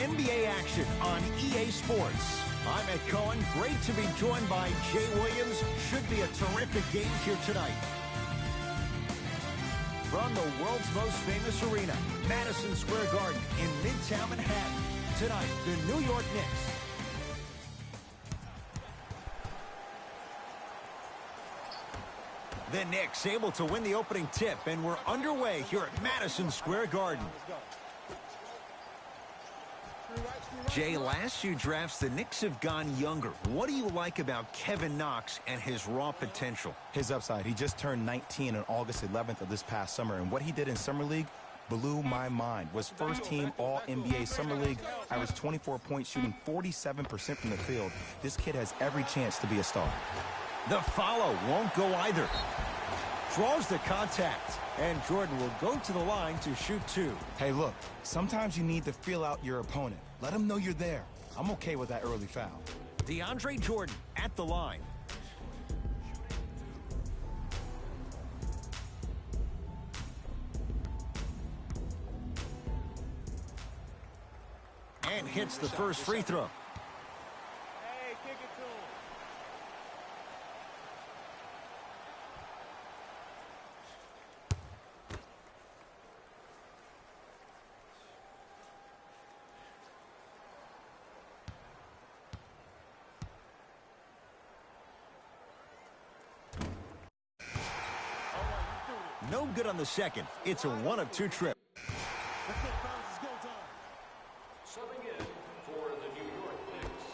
NBA action on EA Sports. I'm Ed Cohen. Great to be joined by Jay Williams. Should be a terrific game here tonight. From the world's most famous arena, Madison Square Garden in Midtown Manhattan. Tonight, the New York Knicks. The Knicks able to win the opening tip, and we're underway here at Madison Square Garden. Jay, last few drafts, the Knicks have gone younger. What do you like about Kevin Knox and his raw potential? His upside. He just turned 19 on August 11th of this past summer, and what he did in Summer League blew my mind. Was first-team All-NBA Summer League, averaged 24 points, shooting 47% from the field. This kid has every chance to be a star. The follow won't go either. Draws the contact, and Jordan will go to the line to shoot two. Hey, look, sometimes you need to feel out your opponent. Let him know you're there. I'm okay with that early foul. DeAndre Jordan at the line. And hits the first free throw. Hey, kick it to him. No good on the second. It's a 1 of 2 trip. Subbing in for the New York Knicks.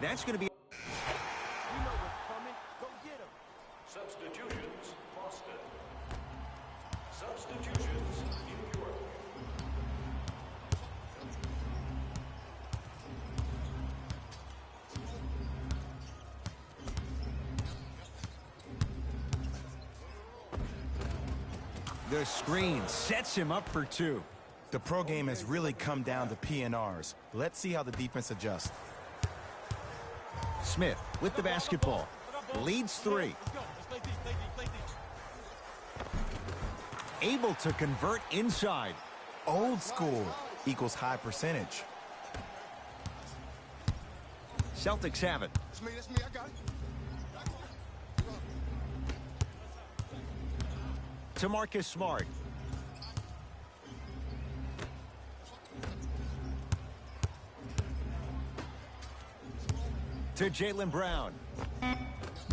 That's going to be... You know what's coming. Go get him. Substitutions, Boston. Substitutions, New York. The screen sets him up for 2. The pro game has really come down to PNRs. Let's see how the defense adjusts. Smith with the basketball. Leads 3. Able to convert inside. Old school equals high percentage. Celtics have it. That's me, I got it. To Marcus Smart. To Jaylen Brown.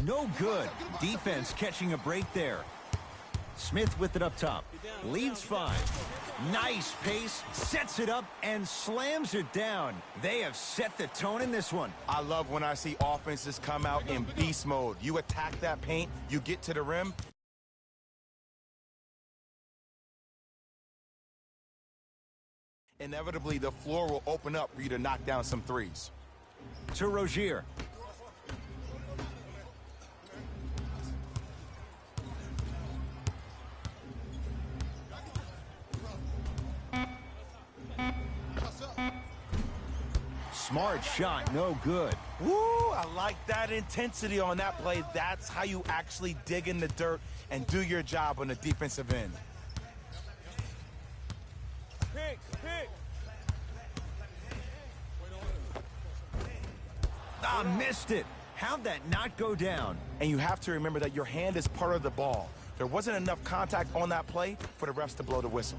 No good. Defense catching a break there. Smith with it up top. Leads 5. Nice pace. Sets it up and slams it down. They have set the tone in this one. I love when I see offenses come out in beast mode. You attack that paint, you get to the rim. Inevitably, the floor will open up for you to knock down some threes. To Rozier. Smart shot, no good. Woo, I like that intensity on that play. That's how you actually dig in the dirt and do your job on the defensive end. Pick. Missed it. How'd that not go down? And you have to remember that your hand is part of the ball. There wasn't enough contact on that play for the refs to blow the whistle.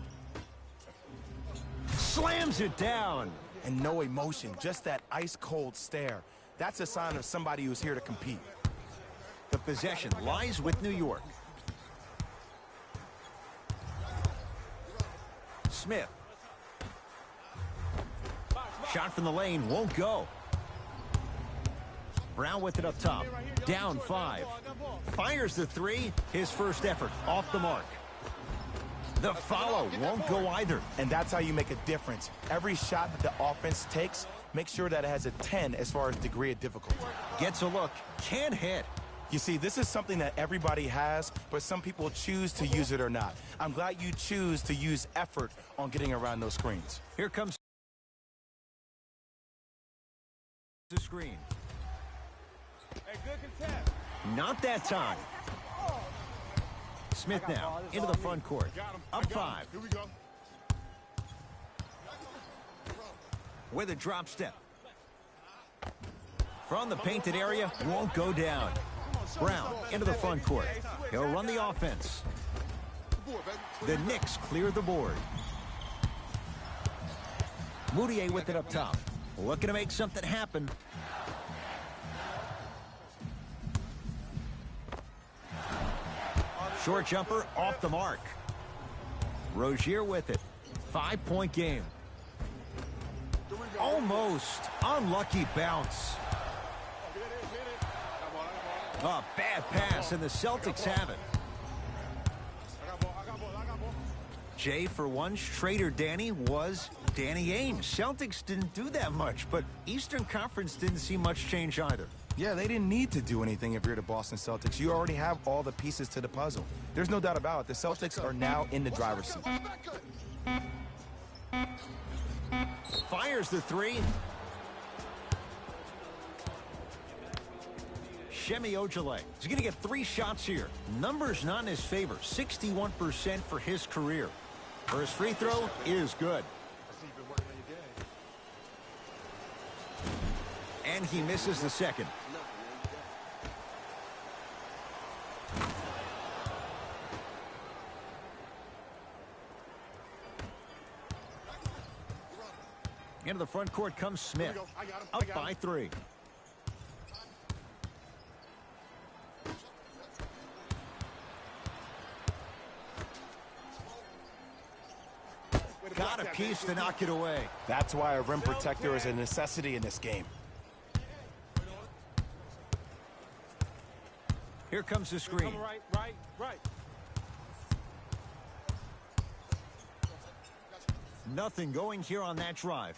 Slams it down. And no emotion, just that ice-cold stare. That's a sign of somebody who's here to compete. The possession lies with New York. Smith. Shot from the lane won't go. Brown with it up top. Down 5. Fires the 3. His first effort off the mark. The follow won't go either. And that's how you make a difference. Every shot that the offense takes, make sure that it has a 10 as far as degree of difficulty. Gets a look. Can't hit. You see, this is something that everybody has, but some people choose to use it or not. I'm glad you choose to use effort on getting around those screens. Here comes the screen. Hey, good contest. Not that time. Smith now into the front court. Up 5. Here we go. with a drop step. From the painted area, won't go down. Brown into the front court. He'll run the offense. The Knicks clear the board. Moutier with it up top. Looking to make something happen. Short jumper off the mark. Rozier with it. 5-point game. Almost. Unlucky bounce. A bad pass, and the Celtics have it. Jay, for one, Schrader Danny was Danny Ainge. Celtics didn't do that much, but Eastern Conference didn't see much change either. Yeah, they didn't need to do anything if you're the Boston Celtics. You already have all the pieces to the puzzle. There's no doubt about it. The Celtics are now in the driver's seat. Fires the three. Shemi Ojale. He's going to get 3 shots here. Numbers not in his favor. 61% for his career. First free throw is good. And he misses the second. Into the front court comes Smith. Up by 3. Got a piece to knock it away. That's why a rim protector is a necessity in this game. Here comes the screen. Right. Nothing going here on that drive.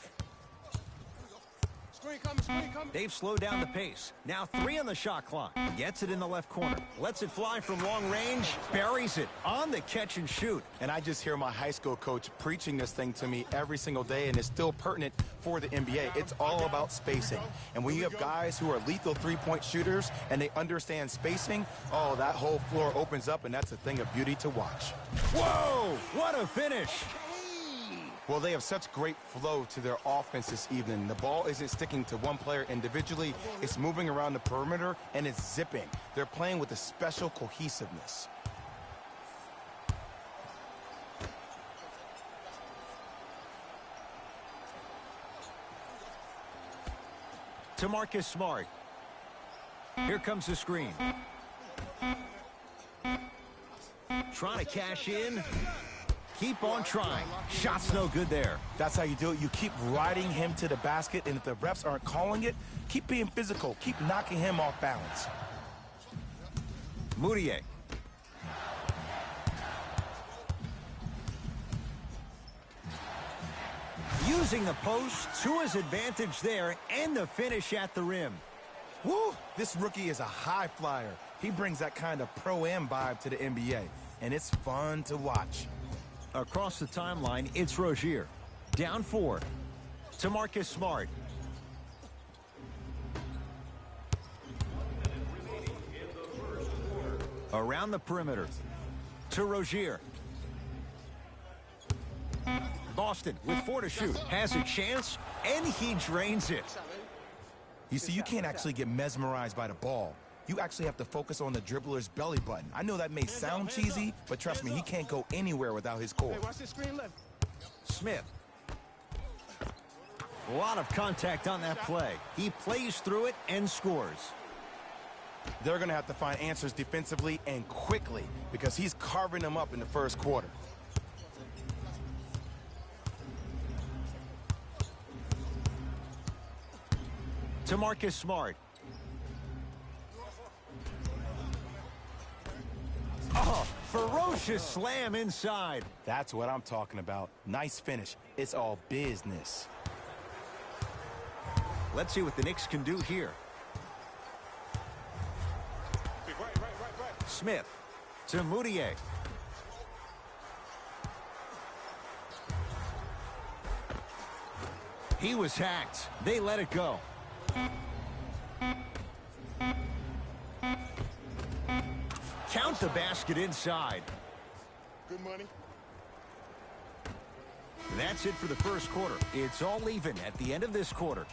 Screen coming. They've slowed down the pace. Now 3 on the shot clock. Gets it in the left corner. Lets it fly from long range. Buries it on the catch and shoot. And I just hear my high school coach preaching this thing to me every single day, and it's still pertinent for the NBA. It's all about spacing. And when you have guys who are lethal three-point shooters and they understand spacing, oh, that whole floor opens up, and that's a thing of beauty to watch. Whoa! What a finish! Well, they have such great flow to their offense this evening. The ball isn't sticking to one player individually. It's moving around the perimeter, and it's zipping. They're playing with a special cohesiveness. To Marcus Smart. Here comes the screen. Trying to cash in. Keep on trying. Shot's no good there. That's how you do it. You keep riding him to the basket, and if the refs aren't calling it, keep being physical. Keep knocking him off balance. Moutier. Using the post to his advantage there, and the finish at the rim. Woo! This rookie is a high flyer. He brings that kind of pro-am vibe to the NBA, and it's fun to watch. Across the timeline, it's Rozier. Down 4. To Marcus Smart. Around the perimeter. To Rozier. Boston with 4 to shoot. Has a chance, and he drains it. You see, you can't actually get mesmerized by the ball. You actually have to focus on the dribbler's belly button. I know that may sound cheesy, but trust me, he can't go anywhere without his core. Watch this screen left. Smith. A lot of contact on that play. He plays through it and scores. They're going to have to find answers defensively and quickly because he's carving them up in the first quarter. To Marcus Smart. Oh, ferocious slam inside. That's what I'm talking about. Nice finish. It's all business. Let's see what the Knicks can do here. Right. Smith to Moutier. He was hacked. They let it go. Count the basket inside. Good money. That's it for the first quarter. It's all even at the end of this quarter.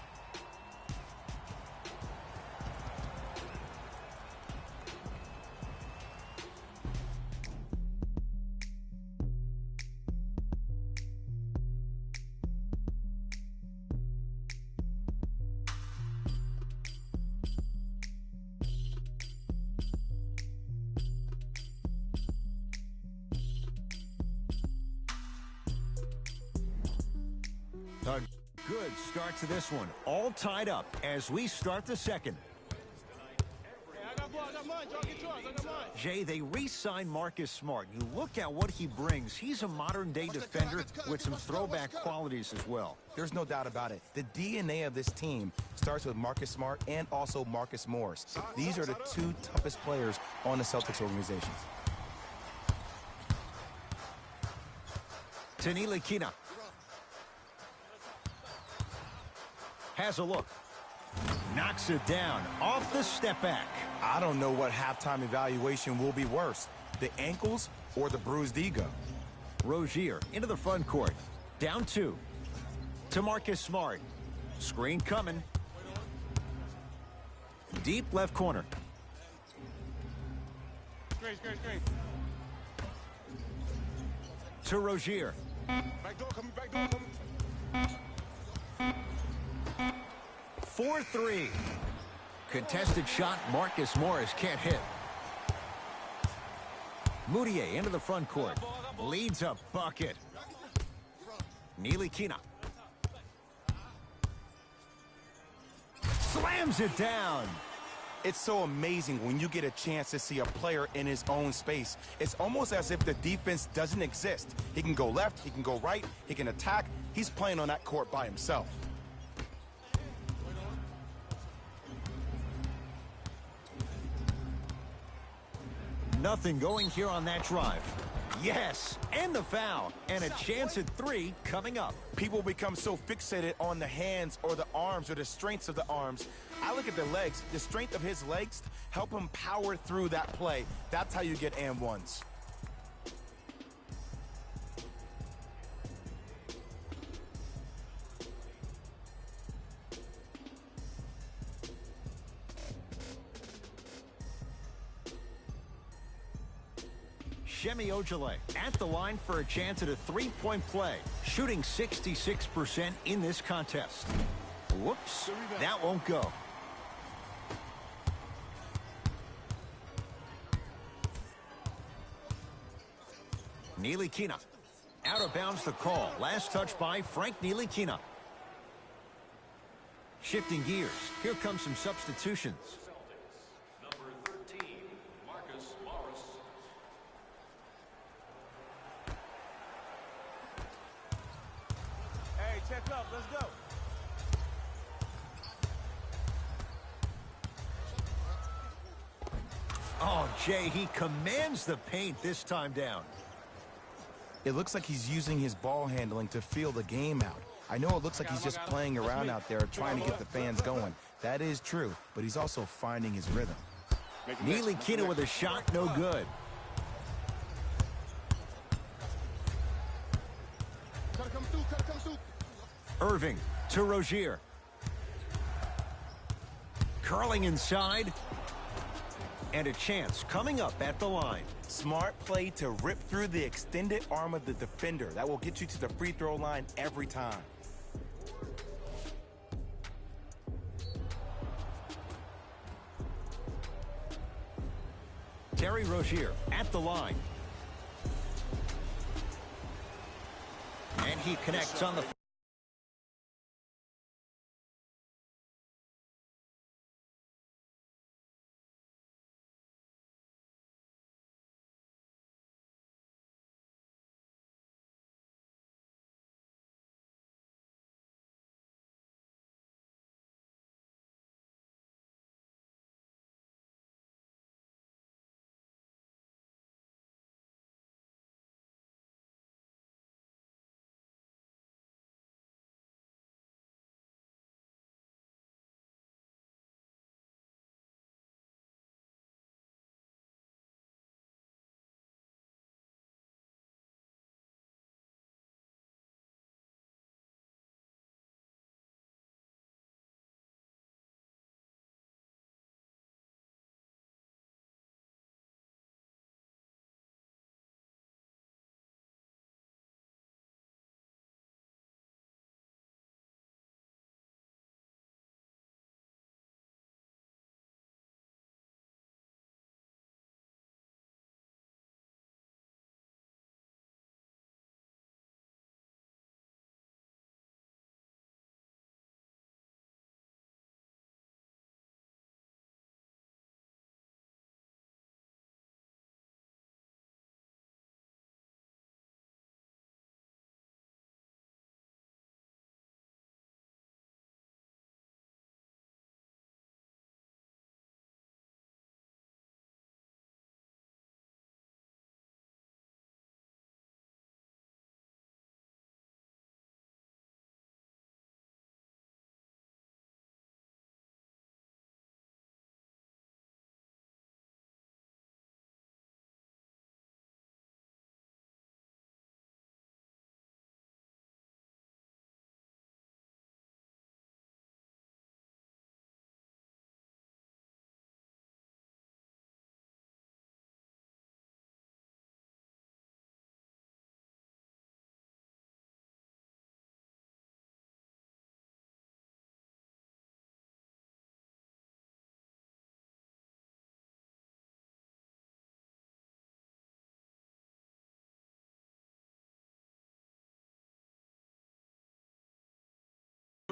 A good start to this one. All tied up as we start the second. Hey, I got mine, Joe. Get yours. I got mine. Jay, they re-signed Marcus Smart. You look at what he brings. He's a modern-day defender with some throwback qualities as well. There's no doubt about it. The DNA of this team starts with Marcus Smart and also Marcus Morris. These are the two toughest players on the Celtics organization. Ntilikina has a look. Knocks it down off the step back. I don't know what halftime evaluation will be worse, the ankles or the bruised ego. Rozier into the front court. Down 2. To Marcus Smart. Screen coming. Deep left corner. Screen. To Rozier. Back door coming. 4-3. Contested shot. Marcus Morris can't hit. Moutier into the front court. Leads a bucket. Ntilikina. Slams it down. It's so amazing when you get a chance to see a player in his own space. It's almost as if the defense doesn't exist. He can go left, he can go right, he can attack. He's playing on that court by himself. Nothing going here on that drive. Yes, and the foul. And a chance at 3 coming up. People become so fixated on the hands or the arms or the strengths of the arms. I look at the legs. The strength of his legs help him power through that play. That's how you get and ones. Shemi Ojale at the line for a chance at a 3-point play, shooting 66% in this contest. Whoops, that won't go. Ntilikina. Out of bounds the call. Last touch by Frank Ntilikina. Shifting gears. Here comes some substitutions. Number 13, Marcus Morris. Hey, check up. Let's go. Oh, Jay, he commands the paint this time down. It looks like he's using his ball handling to feel the game out. I know it looks like he's just playing around out there trying to get the fans going. That is true, but he's also finding his rhythm. Ntilikina with a shot, no good. Irving to Rozier. Curling inside. And a chance coming up at the line. Smart play to rip through the extended arm of the defender. That will get you to the free throw line every time. Terry Rozier at the line. And he connects on the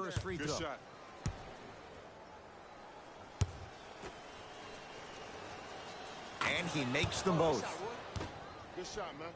first free Good throw. shot. And he makes them both. Good shot, man.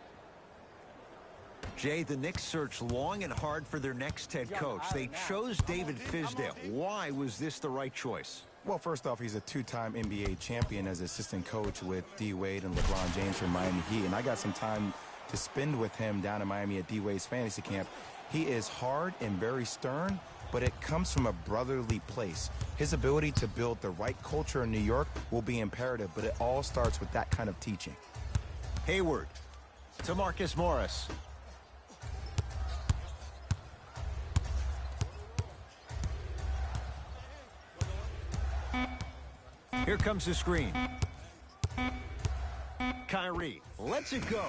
Jay, the Knicks searched long and hard for their next head coach. They chose David Fizdale. Why was this the right choice? Well, first off, he's a two-time NBA champion as assistant coach with D. Wade and LeBron James from Miami Heat. And I got some time to spend with him down in Miami at D. Wade's fantasy camp. He is hard and very stern, but it comes from a brotherly place. His ability to build the right culture in New York will be imperative, but it all starts with that kind of teaching. Hayward to Marcus Morris. Here comes the screen. Kyrie lets it go.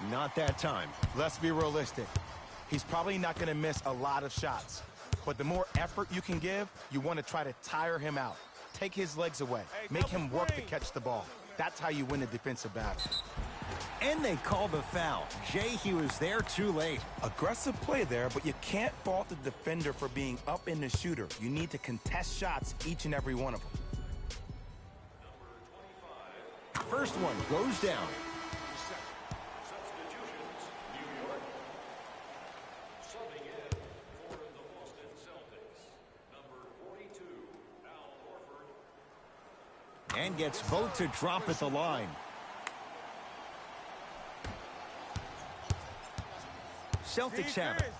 Not that time. Let's be realistic. He's probably not going to miss a lot of shots. But the more effort you can give, you want to try to tire him out. Take his legs away. Make him work to catch the ball. That's how you win a defensive battle. And they called a foul. Jay, he was there too late. Aggressive play there, but you can't fault the defender for being up in the shooter. You need to contest shots, each and every one of them. First one goes down. Substitutions, New York. Subbing in for the Boston Celtics, number 42, Al Horford. And gets both to drop at the line. Celtics have it.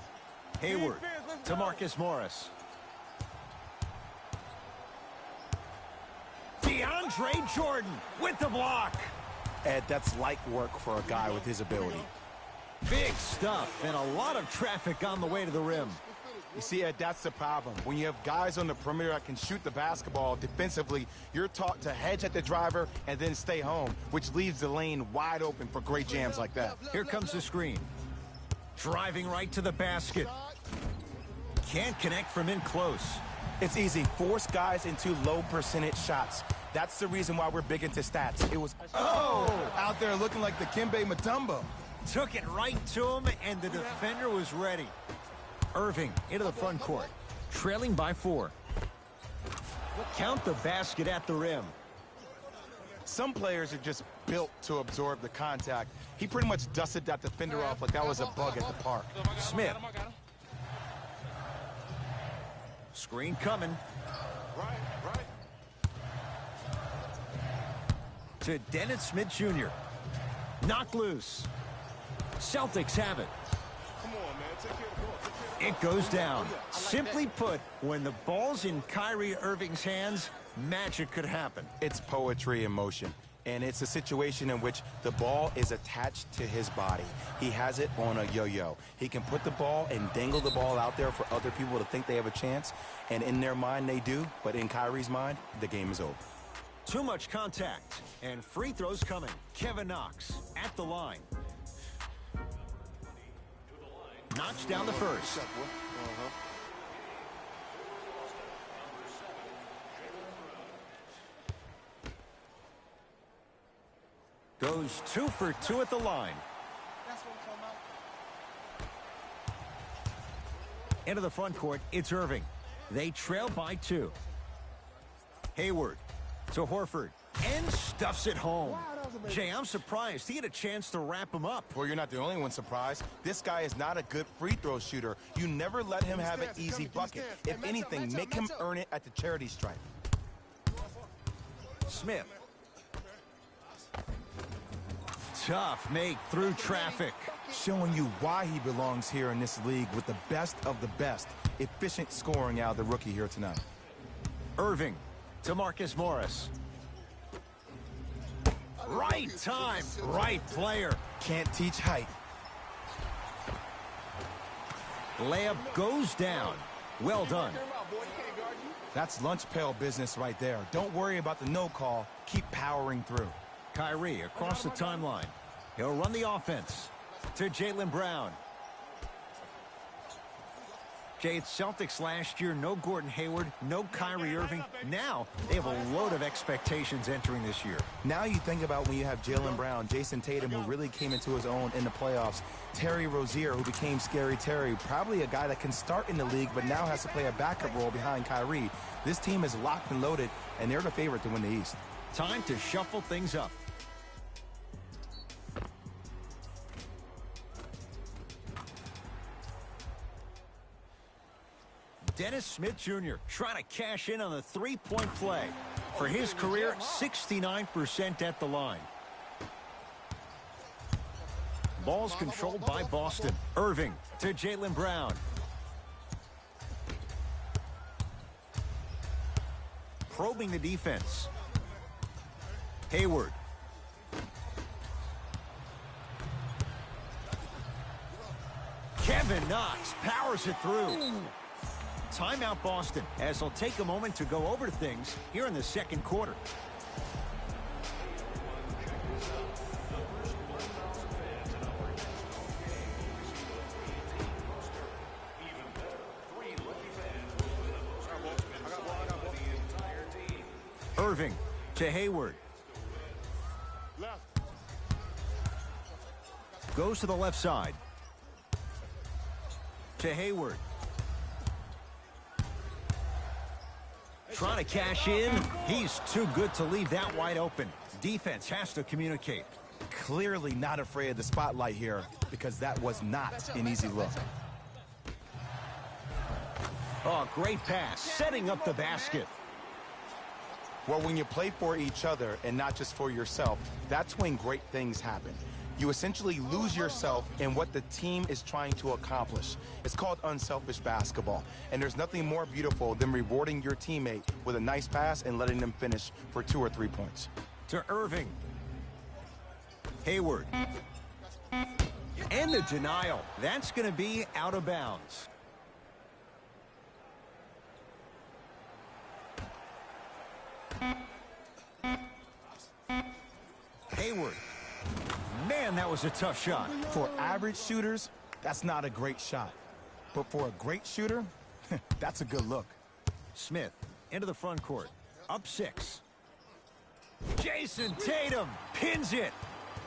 Hayward to Marcus Morris. DeAndre Jordan with the block. Ed, that's light work for a guy with his ability. Big stuff and a lot of traffic on the way to the rim. You see, Ed, that's the problem. When you have guys on the perimeter that can shoot the basketball defensively, you're taught to hedge at the driver and then stay home, which leaves the lane wide open for great jams like that. Here comes the screen. Driving right to the basket. Can't connect from in close. It's easy. Force guys into low percentage shots. That's the reason why we're big into stats. It was, out there looking like the Kimbe Mutombo. Took it right to him, and the defender was ready. Irving into the front court. Trailing by 4. Count the basket at the rim. Some players are just built to absorb the contact. He pretty much dusted that defender off like that was a bug at the park. Smith. Screen coming. Right. To Dennis Smith Jr. Knocked loose. Celtics have it. Come on, man. Take care of the ball. It goes down. Simply put, when the ball's in Kyrie Irving's hands, magic could happen. It's poetry in motion. And it's a situation in which the ball is attached to his body. He has it on a yo-yo. He can put the ball and dangle the ball out there for other people to think they have a chance. And in their mind, they do. But in Kyrie's mind, the game is over. Too much contact. And free throws coming. Kevin Knox at the line. Knocks down the first. Goes 2 for 2 at the line. Into the front court, it's Irving. They trail by 2. Hayward to Horford. And stuffs it home. Jay, I'm surprised. He had a chance to wrap him up. Well, you're not the only one surprised. This guy is not a good free throw shooter. You never let him have an easy bucket. If anything, make him earn it at the charity stripe. Smith. Tough make through traffic. Showing you why he belongs here in this league with the best of the best. Efficient scoring out of the rookie here tonight. Irving to Marcus Morris. Right time, right player. Can't teach height. Layup goes down. Well done. That's lunch pail business right there. Don't worry about the no call. Keep powering through. Kyrie across the timeline. He'll run the offense to Jaylen Brown. Jay, it's Celtics last year, no Gordon Hayward, no Kyrie Irving. Now they have a load of expectations entering this year. Now you think about when you have Jaylen Brown, Jason Tatum, who really came into his own in the playoffs, Terry Rozier, who became Scary Terry, probably a guy that can start in the league but now has to play a backup role behind Kyrie. This team is locked and loaded, and they're the favorite to win the East. Time to shuffle things up. Dennis Smith Jr. trying to cash in on the three-point play. For his career, 69% at the line. Ball's controlled by Boston. Irving to Jaylen Brown. Probing the defense. Hayward. Kevin Knox powers it through. Timeout Boston, as they'll take a moment to go over things here in the second quarter. Irving to Hayward. Goes to the left side. To Hayward. Trying to cash in. He's too good to leave that wide open. Defense has to communicate. Clearly not afraid of the spotlight here, because that was not an easy look. Oh, great pass. Setting up the basket. Well, when you play for each other and not just for yourself, that's when great things happen. You essentially lose yourself in what the team is trying to accomplish. It's called unselfish basketball. And there's nothing more beautiful than rewarding your teammate with a nice pass and letting them finish for 2 or 3 points. To Irving. Hayward. And the denial. That's going to be out of bounds. Hayward. Man, that was a tough shot. For average shooters, that's not a great shot. But for a great shooter, that's a good look. Smith into the front court. Up 6. Jason Tatum pins it.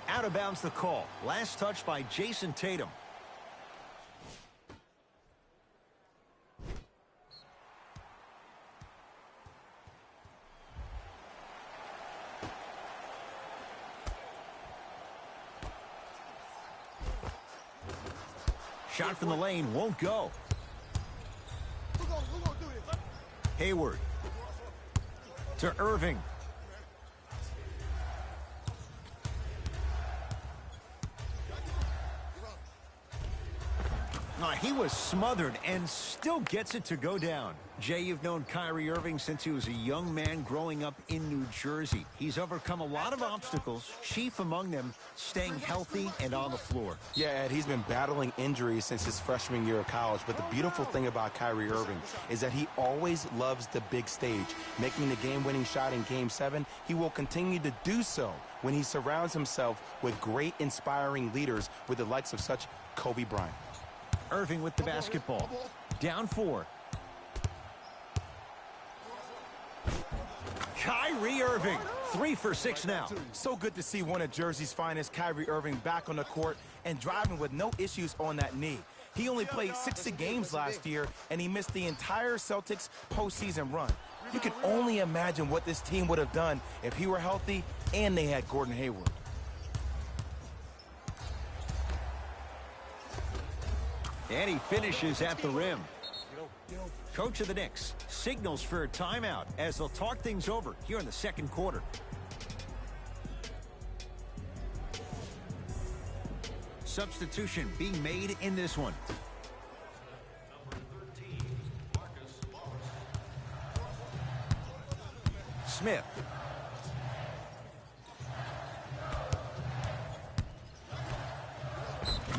Out of bounds the call. Last touch by Jason Tatum. Shot from the lane won't go. Hayward to Irving. He was smothered and still gets it to go down. Jay, you've known Kyrie Irving since he was a young man growing up in New Jersey. He's overcome a lot of obstacles, chief among them staying healthy and on the floor. Yeah, Ed, he's been battling injuries since his freshman year of college, but the beautiful thing about Kyrie Irving is that he always loves the big stage. Making the game-winning shot in Game 7, he will continue to do so when he surrounds himself with great, inspiring leaders with the likes of such Kobe Bryant. Irving with the basketball. Down 4. Kyrie Irving, 3 for 6 now. So good to see one of Jersey's finest, Kyrie Irving, back on the court and driving with no issues on that knee. He only played 60 games last year, and he missed the entire Celtics postseason run. You can only imagine what this team would have done if he were healthy and they had Gordon Hayward. And he finishes at the rim. Coach of the Knicks signals for a timeout as they'll talk things over here in the second quarter. Substitution being made in this one. Smith.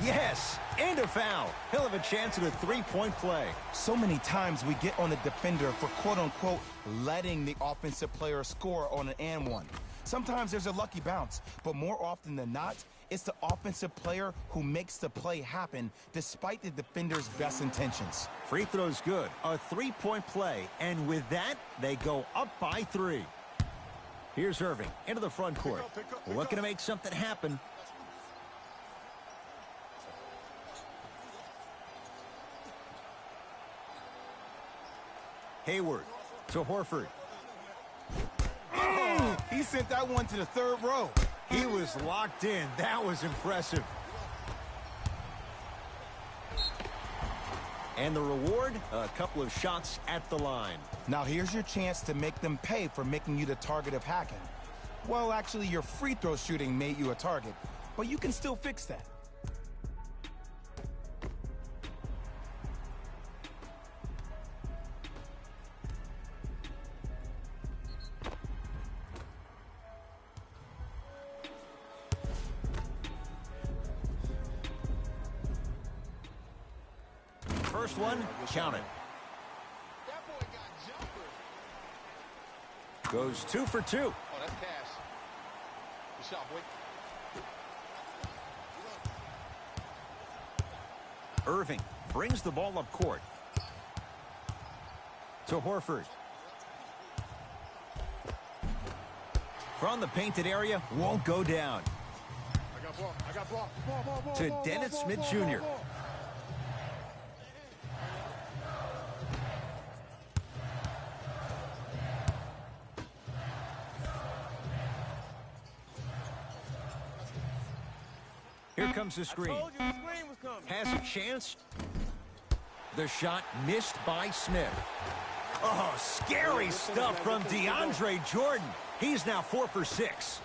Yes, and a foul. He'll have a chance at a three-point play. So many times we get on the defender for quote-unquote letting the offensive player score on an and one. Sometimes there's a lucky bounce, but more often than not, it's the offensive player who makes the play happen despite the defender's best intentions. Free throw's good. A three-point play. And with that, they go up by 3. Here's Irving into the front court. Looking to make something happen. Hayward to Horford. Oh, he sent that one to the third row. He was locked in. That was impressive. And the reward, a couple of shots at the line. Now here's your chance to make them pay for making you the target of hacking. Well, actually, your free throw shooting made you a target, but you can still fix that. First one, count it. That boy got jumper. Goes 2 for 2. Oh, that's cash. Good shot, boy. Irving brings the ball up court. To Horford. From the painted area, won't go down. I got ball. I got ball. Ball. To Dennis Smith Jr. Here comes the screen. Told you the screen was coming. Has a chance. The shot missed by Smith. Oh, scary stuff from DeAndre Jordan. He's now 4 for 6.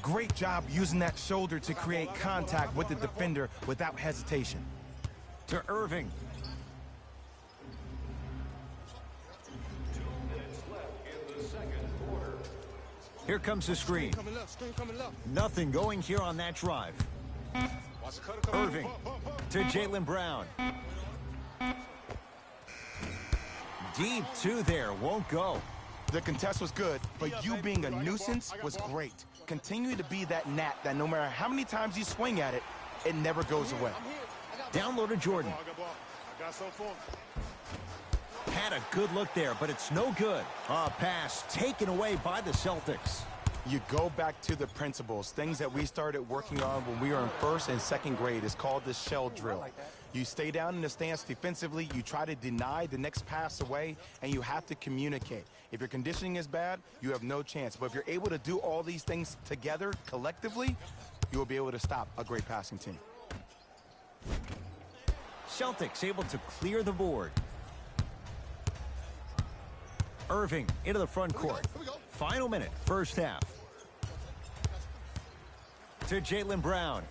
Great job using that shoulder to create contact with the defender without hesitation. To Irving. 2 minutes left in the second quarter. Here comes the screen. Coming left. Screen coming left. Nothing going here on that drive. Watch the cutter come Irving to Jaylen Brown. Deep 2 there, won't go. The contest was good, but you being a nuisance was great. Continue to be that gnat that no matter how many times you swing at it, it never goes away. I'm here. I got Down low to Jordan. I got ball. I got some for him. Had a good look there, but it's no good. A pass taken away by the Celtics. You go back to the principles, things that we started working on when we were in first and second grade. It's called the shell drill. You stay down in the stance defensively, you try to deny the next pass away, and you have to communicate. If your conditioning is bad, you have no chance. But if you're able to do all these things together, collectively, you will be able to stop a great passing team. Celtics able to clear the board. Irving into the front court. Final minute, first half. To Jaylen Brown.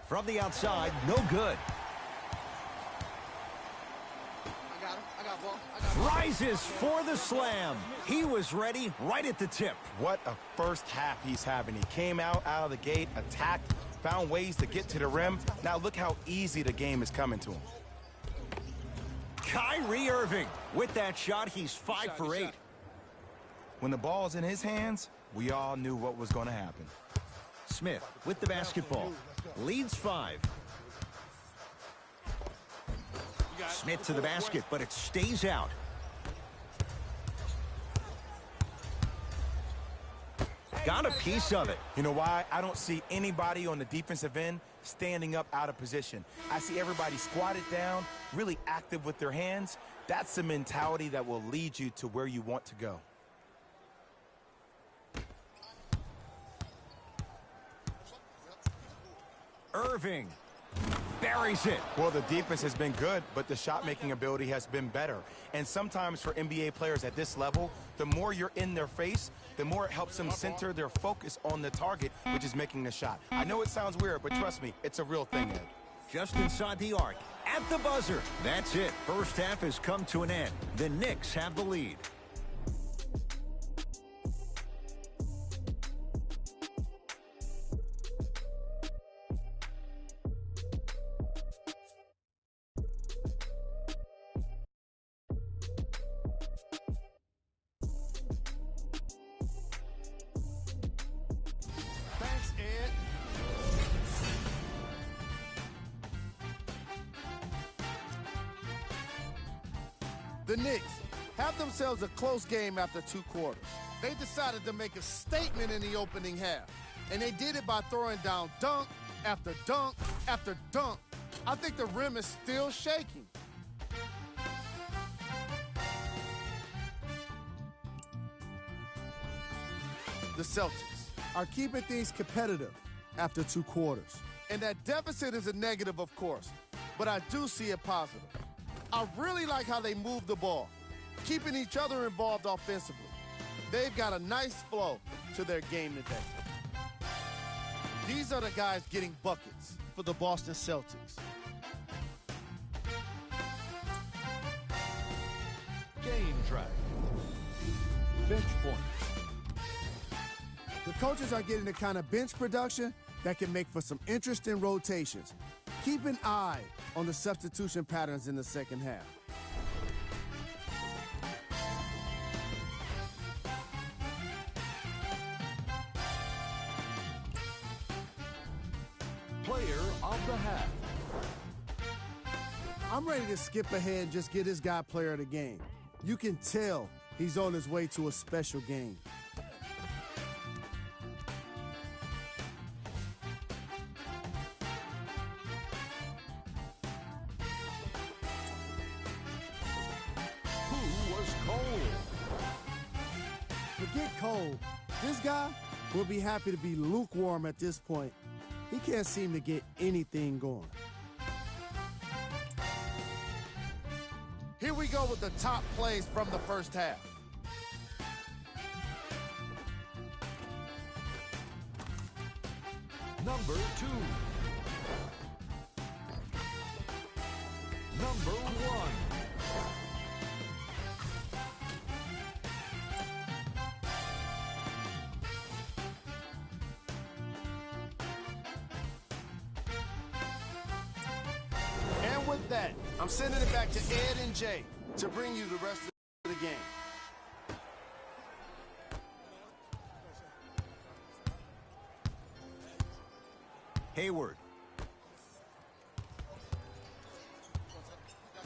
From the outside, no good. I got him. I got ball. I got ball. Rises for the slam. He was ready right at the tip. What a first half he's having. He came out of the gate, attacked, found ways to get to the rim. Now look how easy the game is coming to him. Kyrie Irving. With that shot, he's 5 for 8. When the ball's in his hands, we all knew what was going to happen. Smith with the basketball. Leads 5. Smith to the basket, but it stays out. Got a piece of it. You know why? I don't see anybody on the defensive end standing up out of position. I see everybody squatted down, really active with their hands. That's the mentality that will lead you to where you want to go. Irving buries it. Well, the defense has been good, but the shot-making ability has been better. And sometimes for NBA players at this level, the more you're in their face, the more it helps them center their focus on the target, which is making the shot. I know it sounds weird, but trust me, it's a real thing, Ed. Just inside the arc, at the buzzer. That's it. First half has come to an end. The Knicks have the lead. The Knicks have themselves a close game after 2 quarters. They decided to make a statement in the opening half, and they did it by throwing down dunk after dunk after dunk. I think the rim is still shaking. The Celtics are keeping things competitive after 2 quarters. And that deficit is a negative, of course, but I do see it positive. I really like how they move the ball, keeping each other involved offensively. They've got a nice flow to their game today. These are the guys getting buckets for the Boston Celtics. Game track. Bench points. The coaches are getting the kind of bench production that can make for some interesting rotations. Keep an eye on the substitution patterns in the second half. Player of the half. I'm ready to skip ahead and just get this guy player of the game. You can tell he's on his way to a special game. Who was cold? Forget cold. This guy will be happy to be lukewarm at this point. He can't seem to get anything going. Here we go with the top plays from the first half. Number 2. Number 1. And with that, I'm sending it back to Ed and Jay to bring you the rest of the game. Hayward.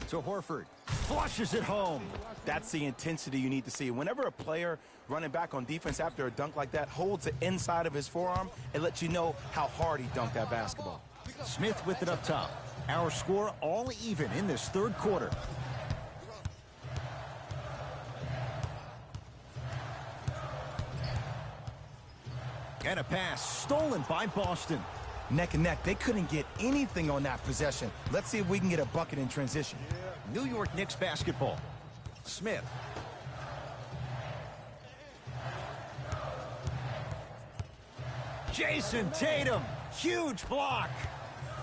To Horford. Flushes it home. That's the intensity you need to see. Whenever a player running back on defense after a dunk like that holds the inside of his forearm, it lets you know how hard he dunked that basketball. Smith with it up top. Our score all even in this third quarter. And a pass stolen by Boston. Neck and neck, they couldn't get anything on that possession. Let's see if we can get a bucket in transition. New York Knicks basketball. Smith. Jason Tatum. Huge block.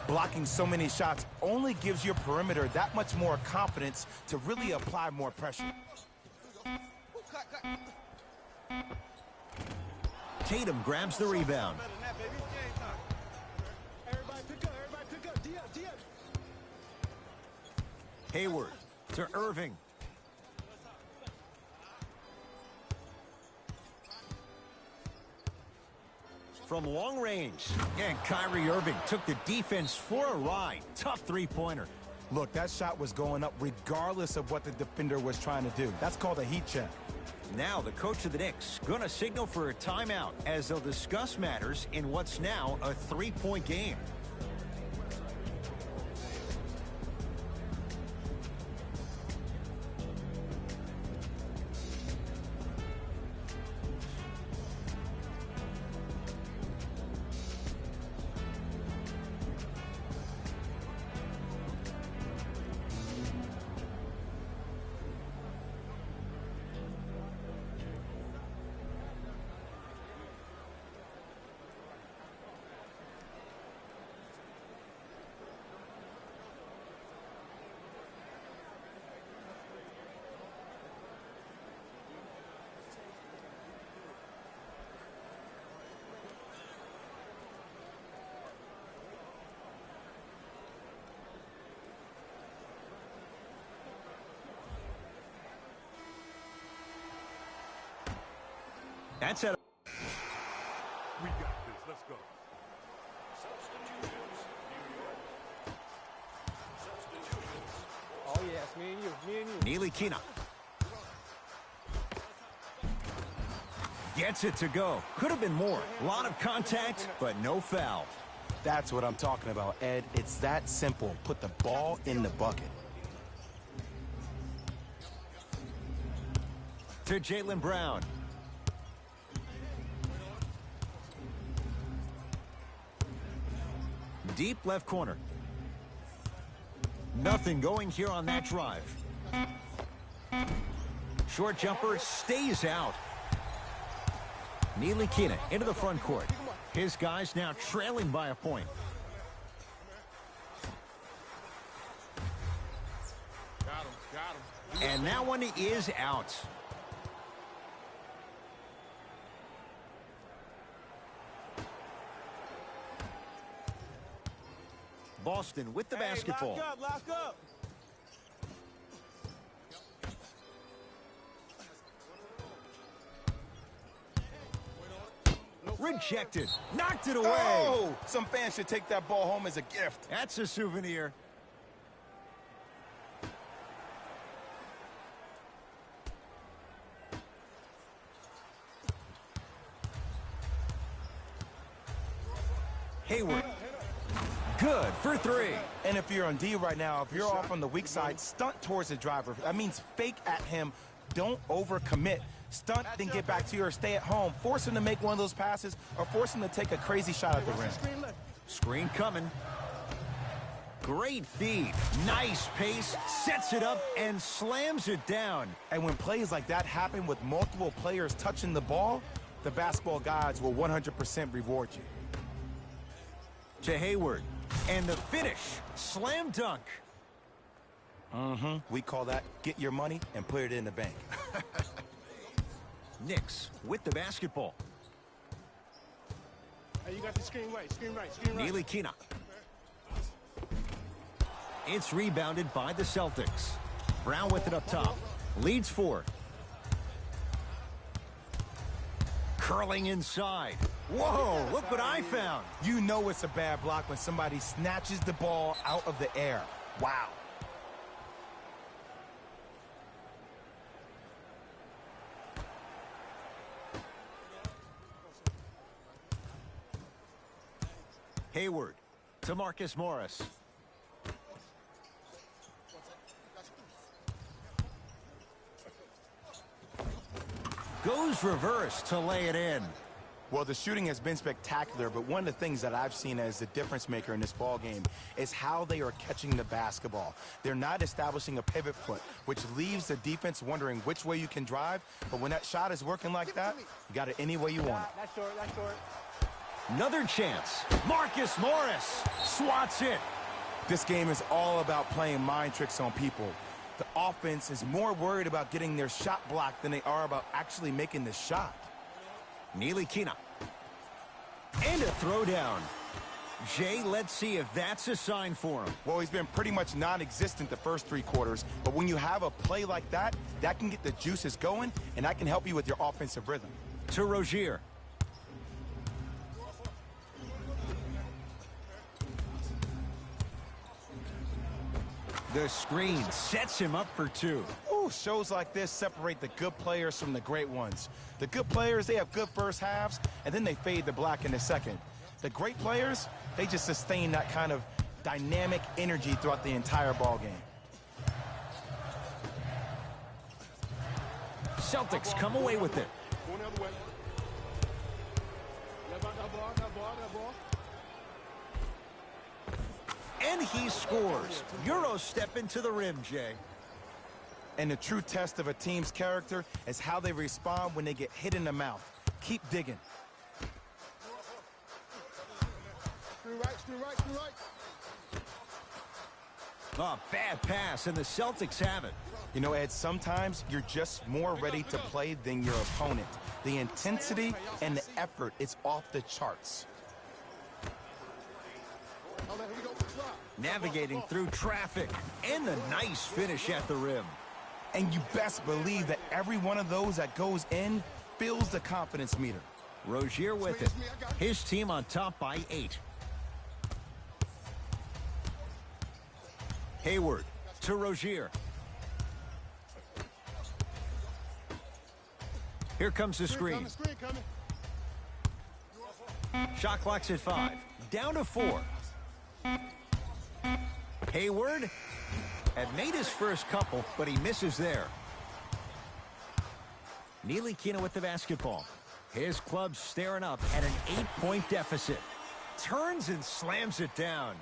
Blocking so many shots only gives your perimeter that much more confidence to really apply more pressure. Tatum grabs the rebound. Hayward to Irving. From long range. And Kyrie Irving took the defense for a ride. Tough three-pointer. Look, that shot was going up regardless of what the defender was trying to do. That's called a heat check. Now the coach of the Knicks going to signal for a timeout as they'll discuss matters in what's now a three-point game. That's it. We got this. Let's go. Substitutions, New York. Substitutions. Oh, yes. That's me and you. Me and you. Neely Kina. Gets it to go. Could have been more. A lot of contact, but no foul. That's what I'm talking about, Ed. It's that simple. Put the ball in the bucket. To Jaylen Brown. Deep left corner. Nothing going here on that drive. Short jumper stays out. Neely Kina into the front court. His guys now trailing by a point. Got him. And that one is out. Boston with the basketball. Lock up. Rejected. Knocked it away. Oh! Some fans should take that ball home as a gift. That's a souvenir. Hayward. Good for three. And if you're on D right now, if you're off on the weak side, stunt towards the driver. That means fake at him. Don't overcommit. Stunt, then get back to your stay at home. Force him to make one of those passes or force him to take a crazy shot at the rim. Screen coming. Great feed. Nice pace. Sets it up and slams it down. And when plays like that happen with multiple players touching the ball, the basketball gods will 100% reward you. To Hayward. And the finish. Slam dunk. We call that get your money and put it in the bank. Knicks with the basketball. Hey, you got the screen right. Screen right. Neely Kina. It's rebounded by the Celtics. Brown with it up top. Leads 4. Curling inside. Whoa, look what I found. You know it's a bad block when somebody snatches the ball out of the air. Wow. Hayward to Marcus Morris. Goes reverse to lay it in. Well, the shooting has been spectacular, but one of the things that I've seen as the difference maker in this ball game is how they are catching the basketball. They're not establishing a pivot foot, which leaves the defense wondering which way you can drive. But when that shot is working like that, you got it any way you want it. That's short. Another chance. Marcus Morris swats it. This game is all about playing mind tricks on people. The offense is more worried about getting their shot blocked than they are about actually making the shot. Neely Kina. And a throwdown. Jay, let's see if that's a sign for him. Well, he's been pretty much non-existent the first 3 quarters, but when you have a play like that, that can get the juices going, and that can help you with your offensive rhythm. To Rozier. The screen sets him up for 2. Ooh, shows like this separate the good players from the great ones. The good players, they have good first halves, and then they fade to black in the second. The great players, they just sustain that kind of dynamic energy throughout the entire ball game. Celtics come away with it. Going the other way. That ball. And he scores. Euro step into the rim, Jay. And the true test of a team's character is how they respond when they get hit in the mouth. Keep digging. Screen right. Oh, bad pass, and the Celtics have it. You know, Ed, sometimes you're just more ready to play than your opponent. The intensity and the effort is off the charts. Navigating through traffic, and the nice finish at the rim. And you best believe that every one of those that goes in fills the confidence meter. Rozier with it. His team on top by 8. Hayward to Rozier. Here comes the screen. Screen coming. Shot clock's at 5. Down to 4. Hayward had made his first couple, but he misses there. Ntilikina with the basketball. His club staring up at an 8-point deficit. Turns and slams it down.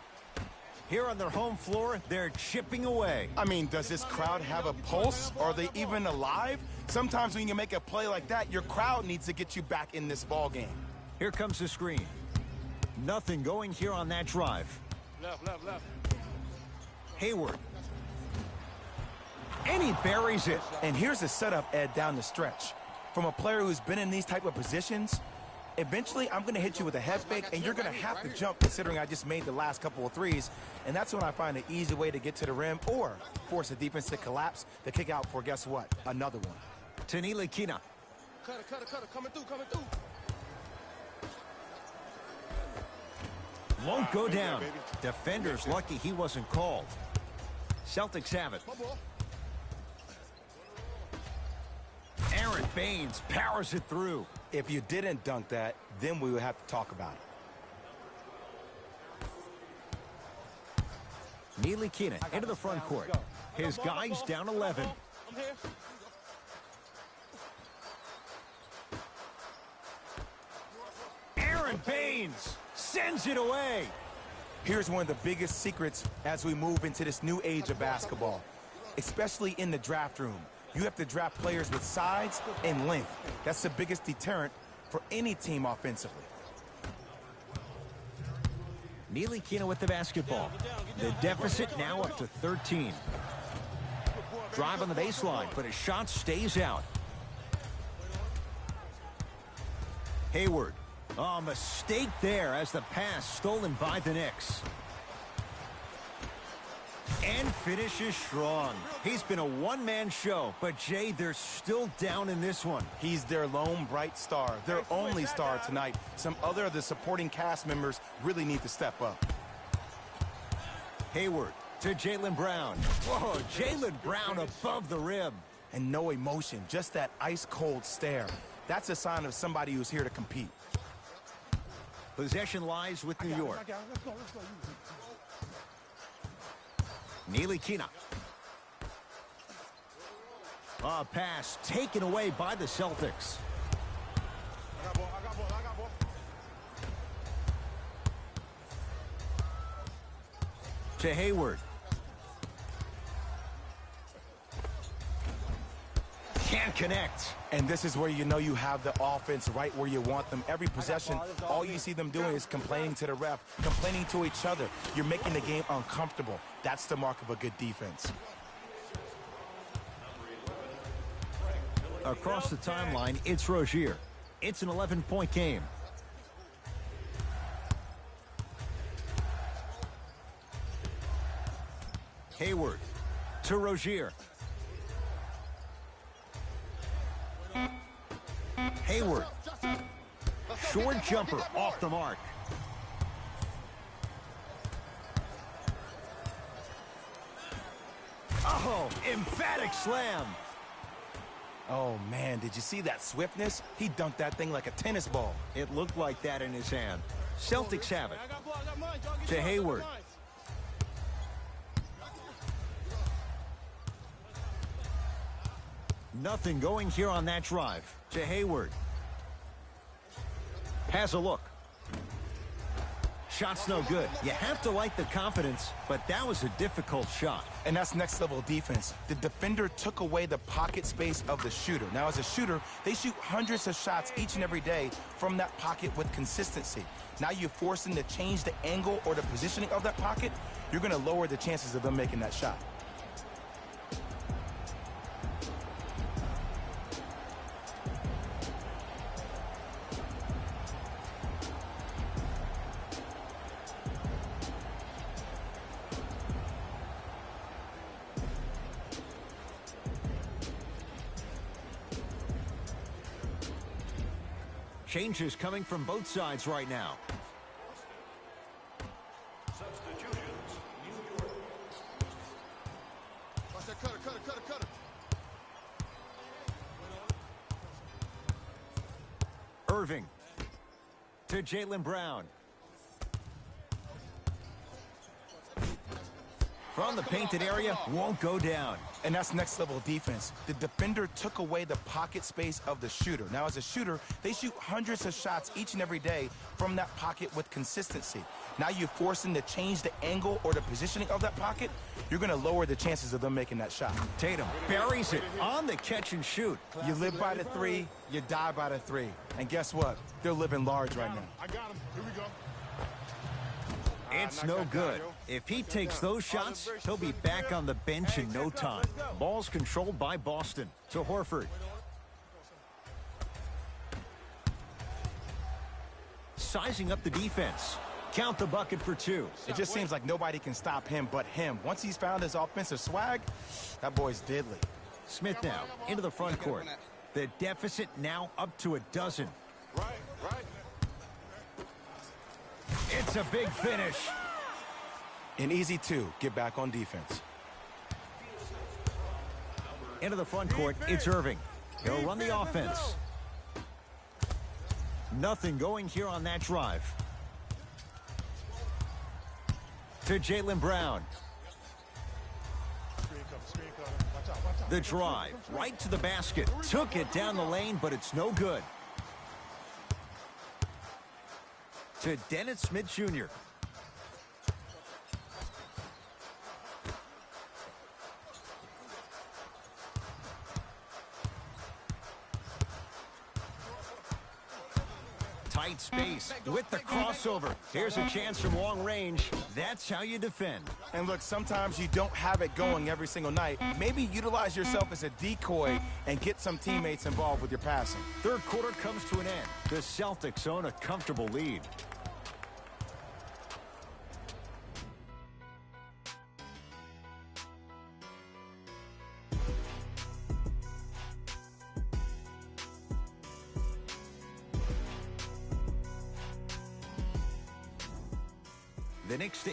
Here on their home floor, they're chipping away. I mean, does this crowd have a pulse? Are they even alive? Sometimes when you make a play like that, your crowd needs to get you back in this ball game. Here comes the screen. Nothing going here on that drive. Left. Hayward. And he buries it. And here's the setup, Ed, down the stretch. From a player who's been in these type of positions, eventually I'm going to hit you with a head fake, and you're going to have to jump considering I just made the last couple of threes. And that's when I find an easy way to get to the rim or force the defense to collapse to kick out for, guess what, another one. To Ntilikina. Cutter. Coming through. Won't go down. Defender's lucky he wasn't called. Celtics have it. Aaron Baines powers it through. If you didn't dunk that, then we would have to talk about it. Ntilikina into the front court. His guy's down 11. I'm here. Aaron Baines sends it away. Here's one of the biggest secrets as we move into this new age of basketball, especially in the draft room. You have to draft players with size and length. That's the biggest deterrent for any team offensively. Ntilikina with the basketball. The deficit now up to 13. Drive on the baseline, but his shot stays out. Hayward. Oh, mistake there as the pass stolen by the Knicks. And finishes strong. He's been a one-man show, but Jay, they're still down in this one. He's their lone bright star, their only star tonight. Some other of the supporting cast members really need to step up. Hayward to Jaylen Brown. Whoa, Jaylen Brown above the rim. And no emotion, just that ice-cold stare. That's a sign of somebody who's here to compete. Possession lies with New York. Let's go. Ntilikina. A pass taken away by the Celtics. I got ball. To Hayward. Can't connect. And this is where you know you have the offense right where you want them. Every possession, all you see them doing is complaining to the ref, complaining to each other. You're making the game uncomfortable. That's the mark of a good defense. Across the timeline, it's Rozier. It's an 11-point game. Hayward to Rozier. Hayward. Short jumper off the mark. Oh, emphatic slam. Oh, man, did you see that swiftness? He dunked that thing like a tennis ball. It looked like that in his hand. Celtics have it. I got ball, I got mine. Y'all get To yours, Hayward. I got mine. Nothing going here on that drive. To Hayward. Has a look. Shot's no good. You have to like the confidence, but that was a difficult shot. And that's next level defense. The defender took away the pocket space of the shooter. Now, as a shooter, they shoot hundreds of shots each and every day from that pocket with consistency. Now you force them to change the angle or the positioning of that pocket, you're going to lower the chances of them making that shot. Changes coming from both sides right now. Substitutions, New York. Watch that cutter. Irving to Jaylen Brown. From the painted area, won't go down. And that's next level defense. The defender took away the pocket space of the shooter. Now, as a shooter, they shoot hundreds of shots each and every day from that pocket with consistency. Now you force them to change the angle or the positioning of that pocket, you're going to lower the chances of them making that shot. Tatum buries it on the catch and shoot. You live by the three, you die by the three. And guess what? They're living large right now. I got him. Here we go. It's no good. If he takes those shots, he'll be back on the bench in no time. Ball's controlled by Boston to Horford. Sizing up the defense. Count the bucket for 2. It just seems like nobody can stop him but him. Once he's found his offensive swag, that boy's deadly. Smith now into the front court. The deficit now up to 12. Right. It's a big finish. An easy 2, get back on defense. Into the front court, it's Irving. He'll run the offense. Nothing going here on that drive. To Jaylen Brown. The drive, right to the basket. Took it down the lane, but it's no good. To Dennis Smith Jr. Tight space with the crossover. Here's a chance from long range. That's how you defend. And look, sometimes you don't have it going every single night. Maybe utilize yourself as a decoy and get some teammates involved with your passing. Third quarter comes to an end. The Celtics own a comfortable lead. The Knicks to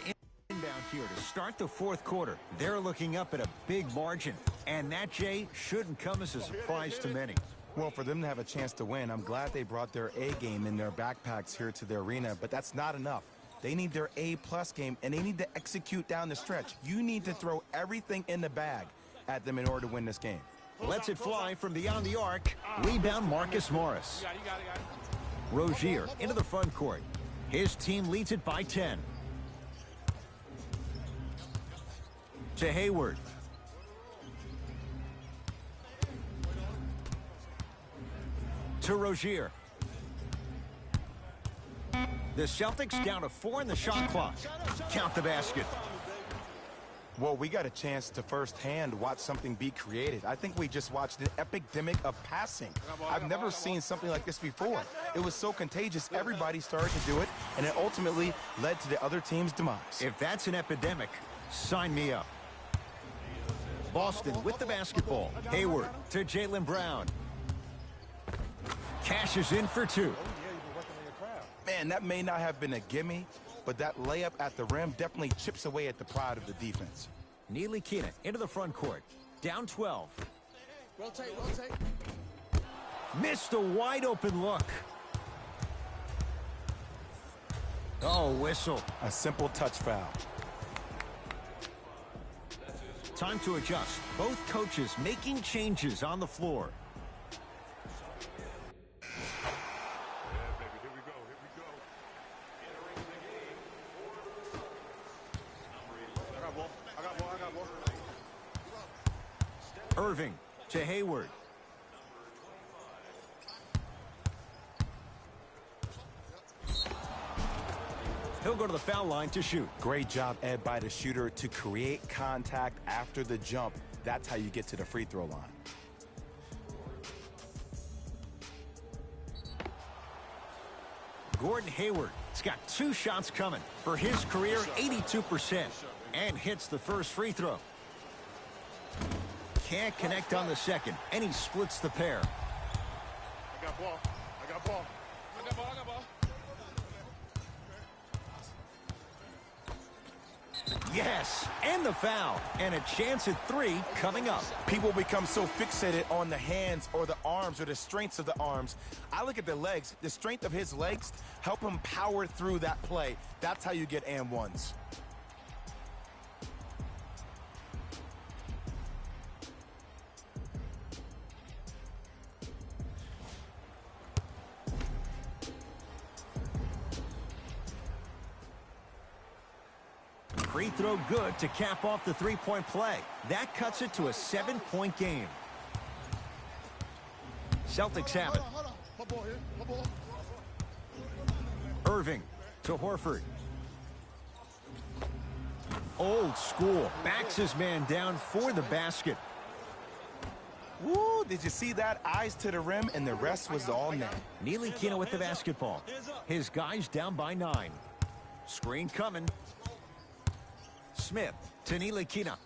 inbound here to start the fourth quarter. They're looking up at a big margin. And that, Jay, shouldn't come as a surprise to many. Well, for them to have a chance to win, I'm glad they brought their A game in their backpacks here to the arena, but that's not enough. They need their A-plus game, and they need to execute down the stretch. You need to throw everything in the bag at them in order to win this game. Lets it fly from beyond the arc. Rebound, Marcus Morris. You got it. Rozier into the front court. His team leads it by 10. To Hayward. To Rozier. The Celtics down to 4 in the shot clock. Count the basket. Well, we got a chance to firsthand watch something be created. I think we just watched an epidemic of passing. I've never seen something like this before. It was so contagious, everybody started to do it, and it ultimately led to the other team's demise. If that's an epidemic, sign me up. Boston with the basketball. Hayward to Jaylen Brown. Cashes in for 2. Man, that may not have been a gimme, but that layup at the rim definitely chips away at the pride of the defense. Neely Keenan into the front court. Down 12. Rotate. Missed a wide open look. Oh, whistle. A simple touch foul. Time to adjust. Both coaches making changes on the floor. Irving to Hayward. He'll go to the foul line to shoot. Great job, Ed, by the shooter to create contact after the jump. That's how you get to the free throw line. Gordon Hayward has got 2 shots coming for his career, 82%, and hits the first free throw. Can't connect on the second, and he splits the pair. I got ball. Yes, and the foul. And a chance at 3 coming up. People become so fixated on the hands or the arms or the strengths of the arms. I look at the legs. The strength of his legs help him power through that play. That's how you get and ones. Free throw good to cap off the three-point play. That cuts it to a 7-point game. Celtics have it. Irving to Horford. Old school. Backs his man down for the basket. Woo, did you see that? Eyes to the rim, and the rest was all net. Ntilikina with the basketball. His guys down by 9. Screen coming. Smith to Ntilikina.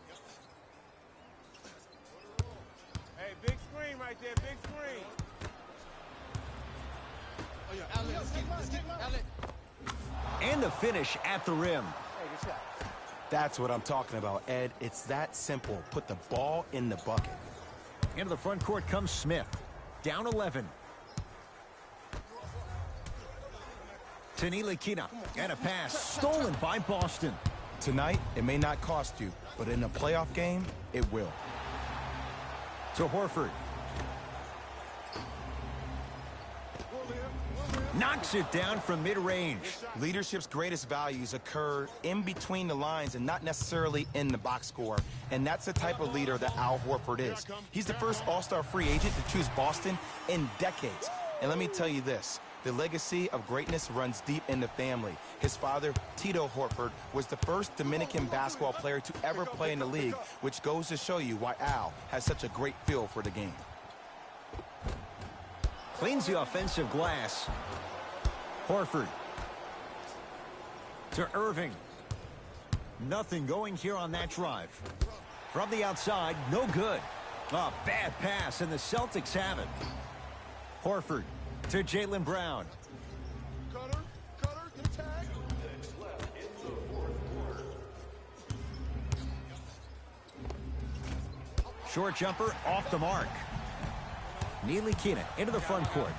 Hey, big screen right there, big screen. Oh, yeah, And the finish at the rim. That's what I'm talking about, Ed. It's that simple. Put the ball in the bucket. Into the front court comes Smith. Down 11. To Ntilikina. And a pass stolen by Boston. Tonight, it may not cost you, but in a playoff game, it will. To Horford. Knocks it down from mid-range. Leadership's greatest values occur in between the lines and not necessarily in the box score. And that's the type of leader that Al Horford is. He's the first all-star free agent to choose Boston in decades. And let me tell you this. The legacy of greatness runs deep in the family. His father, Tito Horford, was the first Dominican basketball player to ever play in the league, which goes to show you why Al has such a great feel for the game. Cleans the offensive glass. Horford. To Irving. Nothing going here on that drive. From the outside, no good. A bad pass, and the Celtics have it. Horford to Jaylen Brown. Cutter, get a tag. Minutes left in the fourth quarter. Short jumper off the mark. Ntilikina into the front court.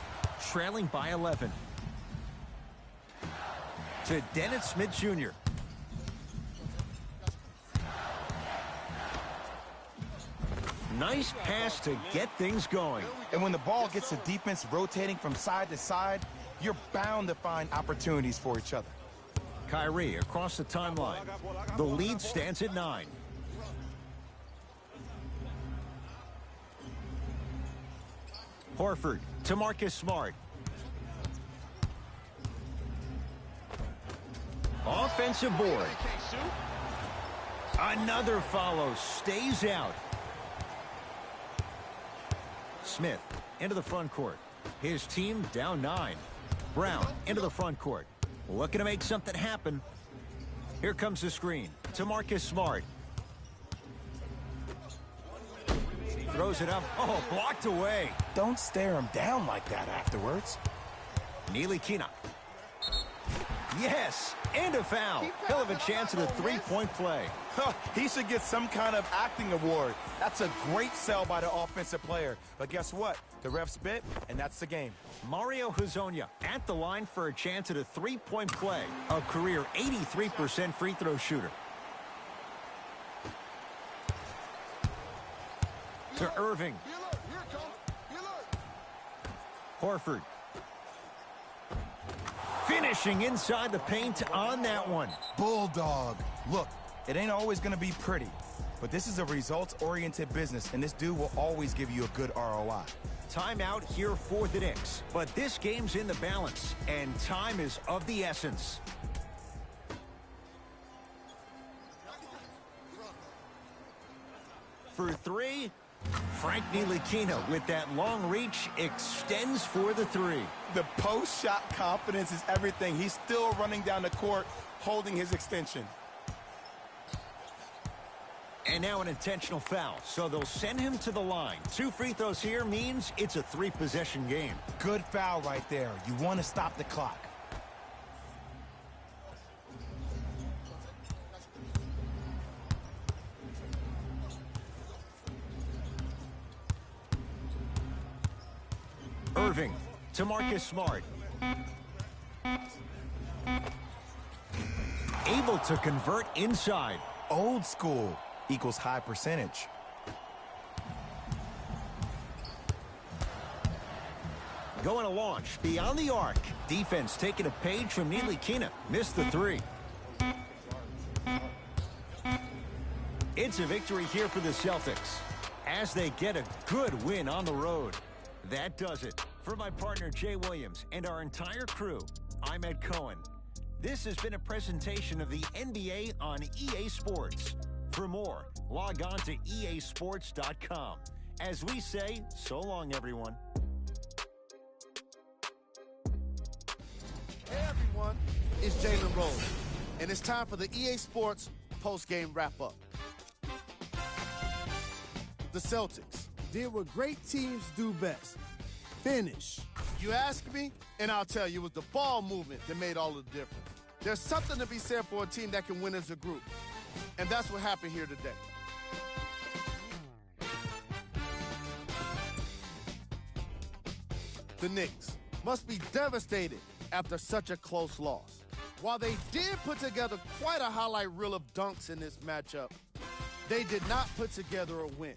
Trailing by 11. To Dennis Smith Jr. Nice pass to get things going. And when the ball gets the defense rotating from side to side, you're bound to find opportunities for each other. Kyrie across the timeline. The lead stands at 9. Horford to Marcus Smart. Offensive board. Another follow. Stays out. Smith into the front court. His team down 9. Brown into the front court. Looking to make something happen. Here comes the screen to Marcus Smart. Throws it up. Oh, blocked away. Don't stare him down like that afterwards. Ntilikina. Yes, and a foul. He'll have a chance at a three-point play. He should get some kind of acting award. That's a great sell by the offensive player. But guess what? The ref spit, and that's the game. Mario Hezonja at the line for a chance at a three-point play. A career 83% free throw shooter. To Irving. Horford. Finishing inside the paint on that one. Bulldog. Look, it ain't always going to be pretty, but this is a results-oriented business, and this dude will always give you a good ROI. Timeout here for the Knicks, but this game's in the balance, and time is of the essence. For 3, Frank Ntilikina with that long reach extends for the 3. The post-shot confidence is everything. He's still running down the court, holding his extension. And now an intentional foul, so they'll send him to the line. 2 free throws here means it's a 3-possession game. Good foul right there. You want to stop the clock. Irving to Marcus Smart. Able to convert inside. Old school equals high percentage. Going to launch beyond the arc. Defense taking a page from Nilikina. Missed the three. It's a victory here for the Celtics as they get a good win on the road. That does it. For my partner Jay Williams and our entire crew, I'm Ed Cohen. This has been a presentation of the NBA on EA Sports. For more, log on to easports.com. As we say, so long, everyone. Hey everyone, it's Jalen Rose, and it's time for the EA Sports post-game wrap-up. The Celtics did what great teams do best, finish. You ask me, and I'll tell you, it was the ball movement that made all the difference. There's something to be said for a team that can win as a group, and that's what happened here today. The Knicks must be devastated after such a close loss. While they did put together quite a highlight reel of dunks in this matchup, they did not put together a win.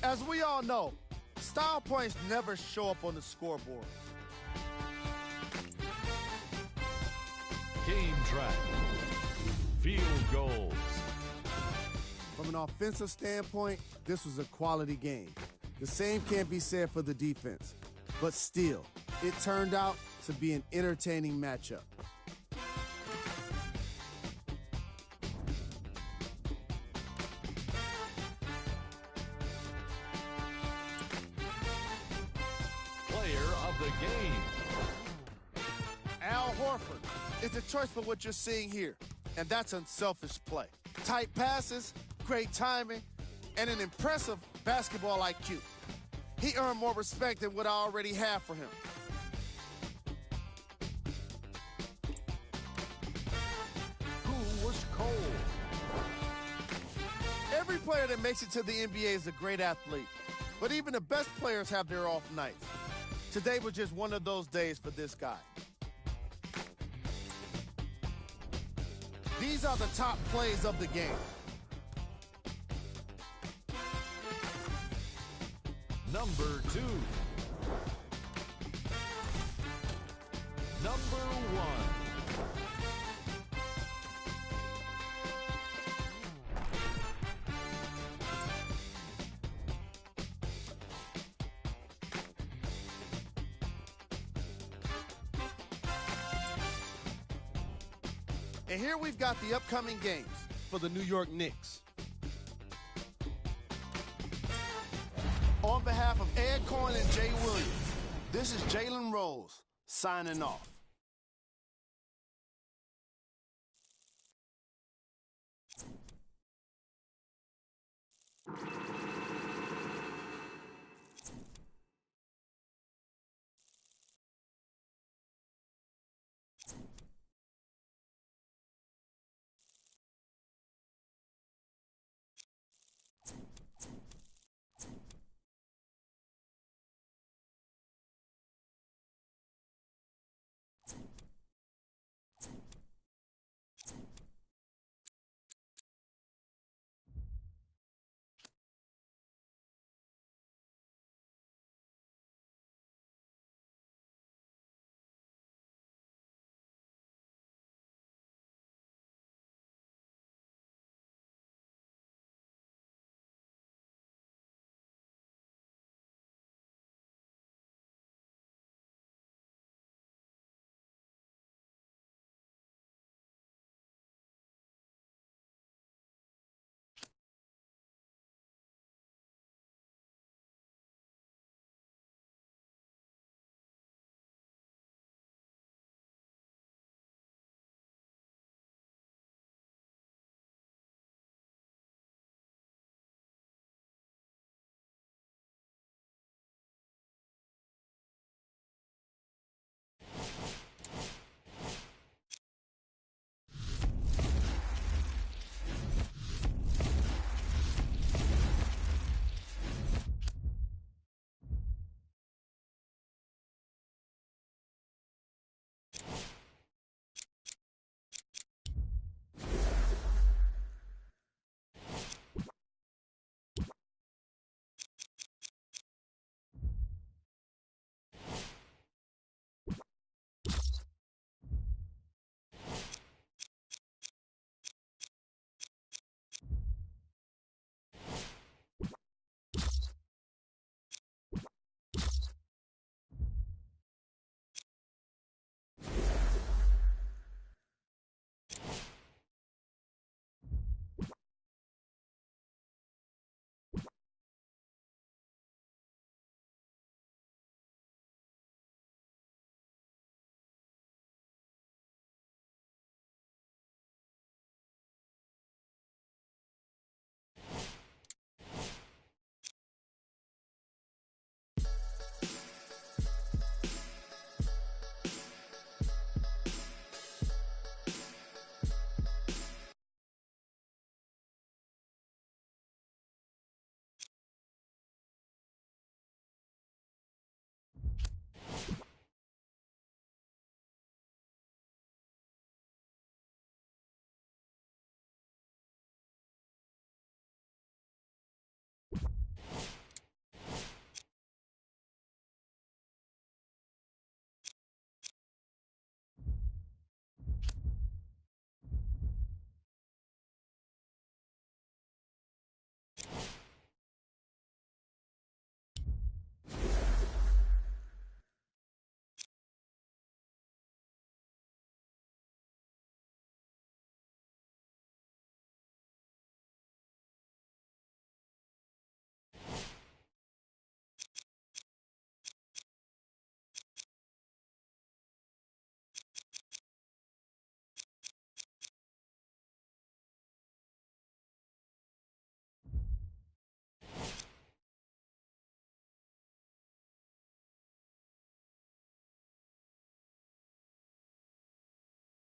As we all know, style points never show up on the scoreboard. Game track. Field goals. From an offensive standpoint, this was a quality game. The same can't be said for the defense. But still, it turned out to be an entertaining matchup. Player of the game. Al Horford is the choice for what you're seeing here, and that's unselfish play. Tight passes, great timing, and an impressive basketball IQ. He earned more respect than what I already have for him. Who was cold? Every player that makes it to the NBA is a great athlete, but even the best players have their off nights. Today was just one of those days for this guy. These are the top plays of the game. Number 2. Number 1. And here we've got the upcoming games for the New York Knicks. On behalf of Ed Cohen and Jay Williams, this is Jalen Rose signing off.